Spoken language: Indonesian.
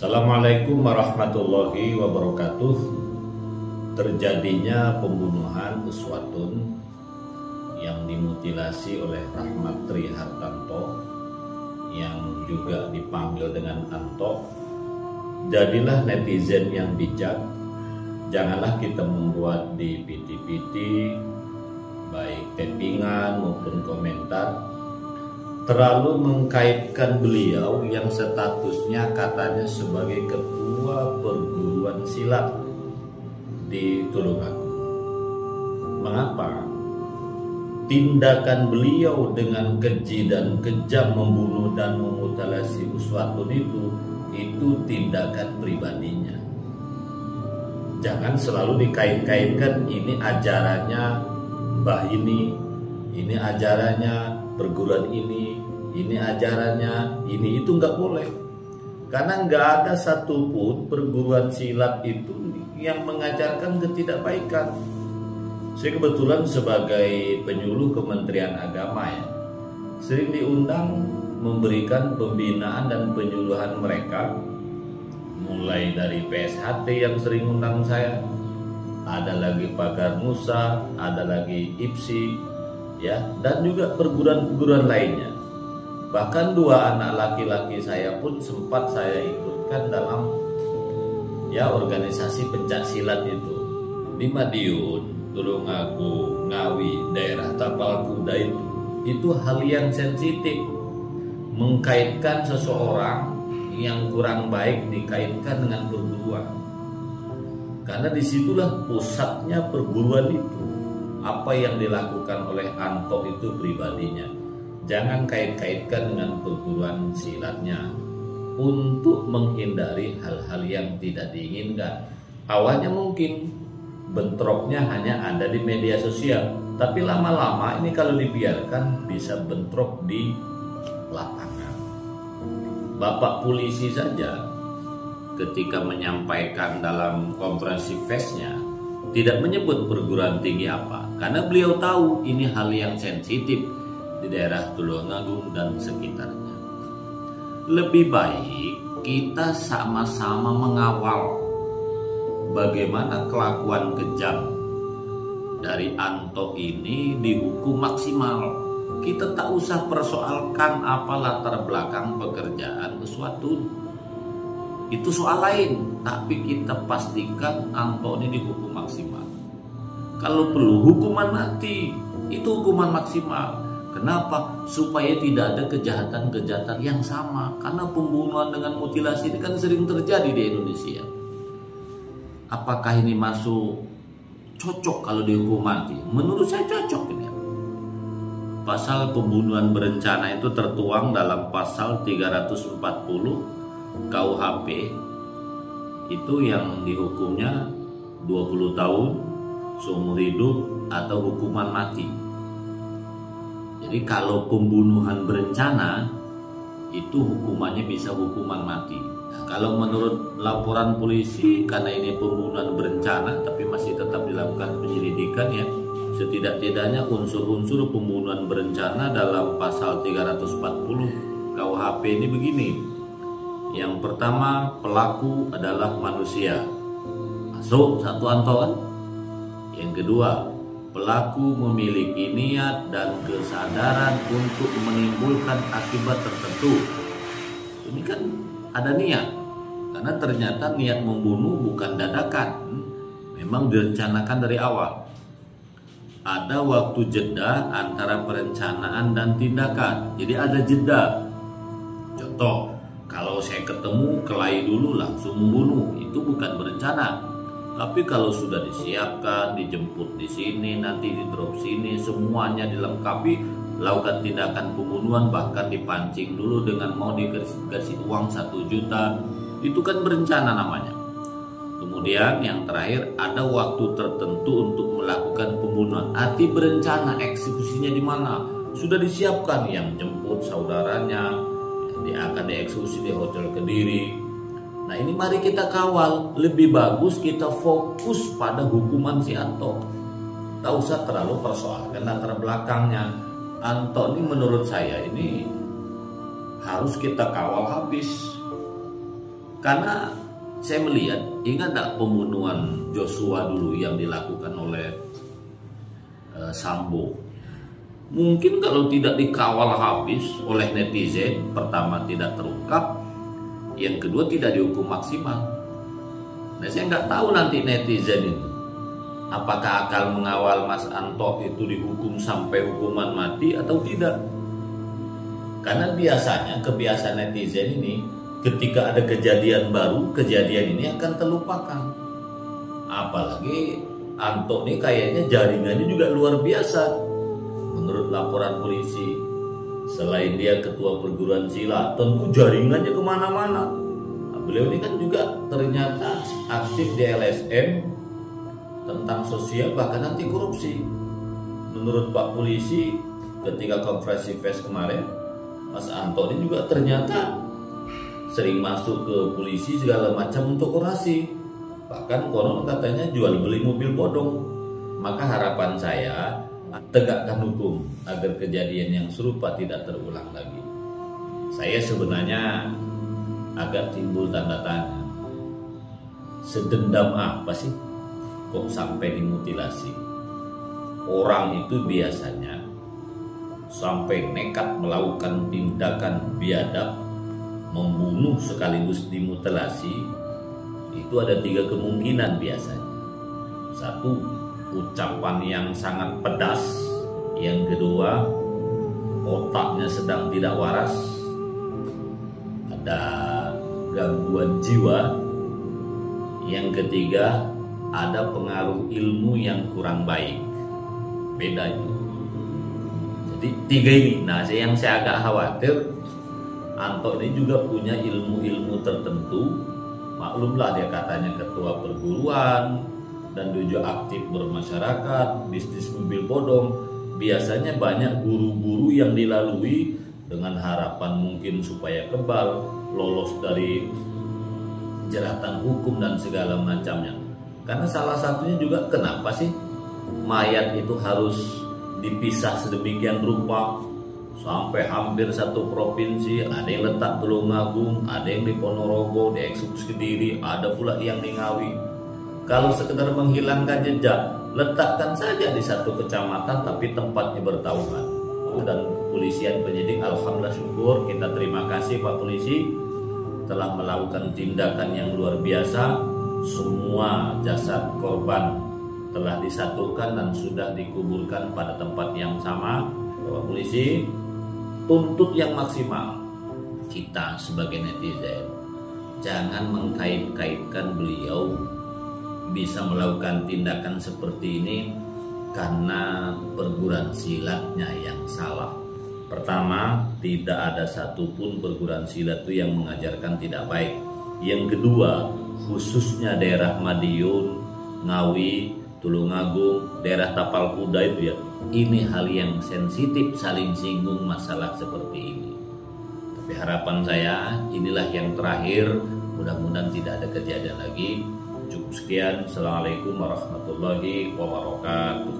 Assalamualaikum warahmatullahi wabarakatuh. Terjadinya pembunuhan Uswatun yang dimutilasi oleh Rahmat Trihartanto yang juga dipanggil dengan Anto. Jadilah netizen yang bijak. Janganlah kita membuat di PT-PT baik tappingan maupun komentar terlalu mengkaitkan beliau yang statusnya katanya sebagai ketua perguruan silat di Tulungagung. Mengapa tindakan beliau dengan keji dan kejam membunuh dan memutilasi Uswatun itu tindakan pribadinya. Jangan selalu dikait-kaitkan ini ajarannya Mbah ini ajarannya perguruan ini ajarannya itu nggak boleh, karena nggak ada satupun perguruan silat itu yang mengajarkan ketidakbaikan. Saya kebetulan sebagai penyuluh Kementerian Agama ya, sering diundang memberikan pembinaan dan penyuluhan mereka, mulai dari PSHT yang sering undang saya, ada lagi Pagar Nusa, ada lagi IPSI ya, dan juga perguruan-perguruan lainnya. Bahkan 2 anak laki-laki saya pun sempat saya ikutkan dalam ya organisasi pencak silat itu di Madiun, Tulungagung, Ngawi, daerah Tapal Kuda. Itu hal yang sensitif, mengkaitkan seseorang yang kurang baik dikaitkan dengan perguruan, karena disitulah pusatnya perguruan itu. Apa yang dilakukan oleh Anto itu pribadinya, jangan kait-kaitkan dengan perguruan silatnya untuk menghindari hal-hal yang tidak diinginkan. Awalnya mungkin bentroknya hanya ada di media sosial, tapi lama-lama ini kalau dibiarkan bisa bentrok di lapangan. Bapak polisi saja ketika menyampaikan dalam konferensi persnya tidak menyebut perguruan tinggi apa, karena beliau tahu ini hal yang sensitif di daerah Tulungagung dan sekitarnya. Lebih baik kita sama-sama mengawal bagaimana kelakuan kejam dari Anto ini dihukum maksimal. Kita tak usah persoalkan apa latar belakang pekerjaan Uswatun. Itu soal lain, tapi kita pastikan Anto ini dihukum maksimal. Kalau perlu hukuman mati, itu hukuman maksimal. Kenapa? Supaya tidak ada kejahatan-kejahatan yang sama. Karena pembunuhan dengan mutilasi ini kan sering terjadi di Indonesia. Apakah ini masuk cocok kalau dihukum mati? Menurut saya cocok ini. Pasal pembunuhan berencana itu tertuang dalam pasal 340 KUHP, itu yang dihukumnya 20 tahun seumur hidup atau hukuman mati. Jadi kalau pembunuhan berencana itu hukumannya bisa hukuman mati. Nah, kalau menurut laporan polisi, karena ini pembunuhan berencana tapi masih tetap dilakukan penyelidikan ya, setidak-tidaknya unsur-unsur pembunuhan berencana dalam pasal 340 KUHP ini begini. Yang pertama, pelaku adalah manusia. Masuk satu Anto kan? Yang kedua, pelaku memiliki niat dan kesadaran untuk menimbulkan akibat tertentu. Ini kan ada niat, karena ternyata niat membunuh bukan dadakan, memang direncanakan dari awal. Ada waktu jeda antara perencanaan dan tindakan, jadi ada jeda. Contoh, kalau saya ketemu kelahi dulu langsung membunuh, itu bukan berencana. Tapi kalau sudah disiapkan, dijemput di sini, nanti di drop sini, semuanya dilengkapi, lakukan tindakan pembunuhan, bahkan dipancing dulu dengan mau dikasih uang 1 juta, itu kan berencana namanya. Kemudian yang terakhir, ada waktu tertentu untuk melakukan pembunuhan. Arti berencana, eksekusinya di mana? Sudah disiapkan, yang jemput saudaranya, dia akan dieksekusi di Hotel Kediri. Nah ini mari kita kawal. Lebih bagus kita fokus pada hukuman si Anto. Tak usah terlalu persoalkan latar belakangnya. Anto ini menurut saya ini harus kita kawal habis. Karena saya melihat, ingat tak pembunuhan Joshua dulu yang dilakukan oleh Sambo? Mungkin kalau tidak dikawal habis oleh netizen, pertama tidak terungkap, yang kedua tidak dihukum maksimal. Nah, saya nggak tahu nanti netizen ini apakah akan mengawal Mas Anto itu dihukum sampai hukuman mati atau tidak. Karena biasanya kebiasaan netizen ini, ketika ada kejadian baru, kejadian ini akan terlupakan. Apalagi Anto ini kayaknya jaringannya juga luar biasa. Menurut laporan polisi, selain dia ketua perguruan silat, tentu jaringannya kemana-mana. Nah, beliau ini kan juga ternyata aktif di LSM tentang sosial, bahkan anti korupsi. Menurut Pak Polisi, ketika konferensi pers kemarin, Mas Anto ini juga ternyata sering masuk ke polisi segala macam untuk orasi. Bahkan konon katanya jual beli mobil bodong. Maka harapan saya, tegakkan hukum agar kejadian yang serupa tidak terulang lagi. Saya sebenarnya agak timbul tanda tanya. Sedendam apa sih kok sampai dimutilasi? Orang itu biasanya sampai nekat melakukan tindakan biadab, membunuh sekaligus dimutilasi, itu ada 3 kemungkinan biasanya. 1, ucapan yang sangat pedas. Yang kedua, otaknya sedang tidak waras, ada gangguan jiwa. Yang ketiga, ada pengaruh ilmu yang kurang baik. Beda itu. Jadi 3 ini. Nah, yang saya agak khawatir, Anto ini juga punya ilmu-ilmu tertentu. Maklumlah dia katanya ketua perguruan dan juga aktif bermasyarakat, bisnis mobil bodong. Biasanya banyak guru-guru yang dilalui dengan harapan mungkin supaya kebal, lolos dari jeratan hukum dan segala macamnya. Karena salah satunya juga kenapa sih mayat itu harus dipisah sedemikian rupa sampai hampir satu provinsi. Ada yang letak Tulungagung, ada yang di Ponorogo, di Eksekutif Kediri, ada pula yang di Ngawi. Kalau sekedar menghilangkan jejak, letakkan saja di satu kecamatan tapi tempatnya bertauhan. Dan kepolisian penyidik, alhamdulillah syukur, kita terima kasih Pak Polisi telah melakukan tindakan yang luar biasa. Semua jasad korban telah disatukan dan sudah dikuburkan pada tempat yang sama. Pak Polisi tuntut yang maksimal. Kita sebagai netizen jangan mengkait-kaitkan beliau bisa melakukan tindakan seperti ini karena perguruan silatnya yang salah. Pertama, tidak ada satupun perguruan silat itu yang mengajarkan tidak baik. Yang kedua, khususnya daerah Madiun, Ngawi, Tulungagung, daerah Tapal Kuda itu ya, ini hal yang sensitif, saling singgung masalah seperti ini. Tapi harapan saya inilah yang terakhir, mudah-mudahan tidak ada kejadian lagi. Cukup sekian. Assalamualaikum warahmatullahi wabarakatuh.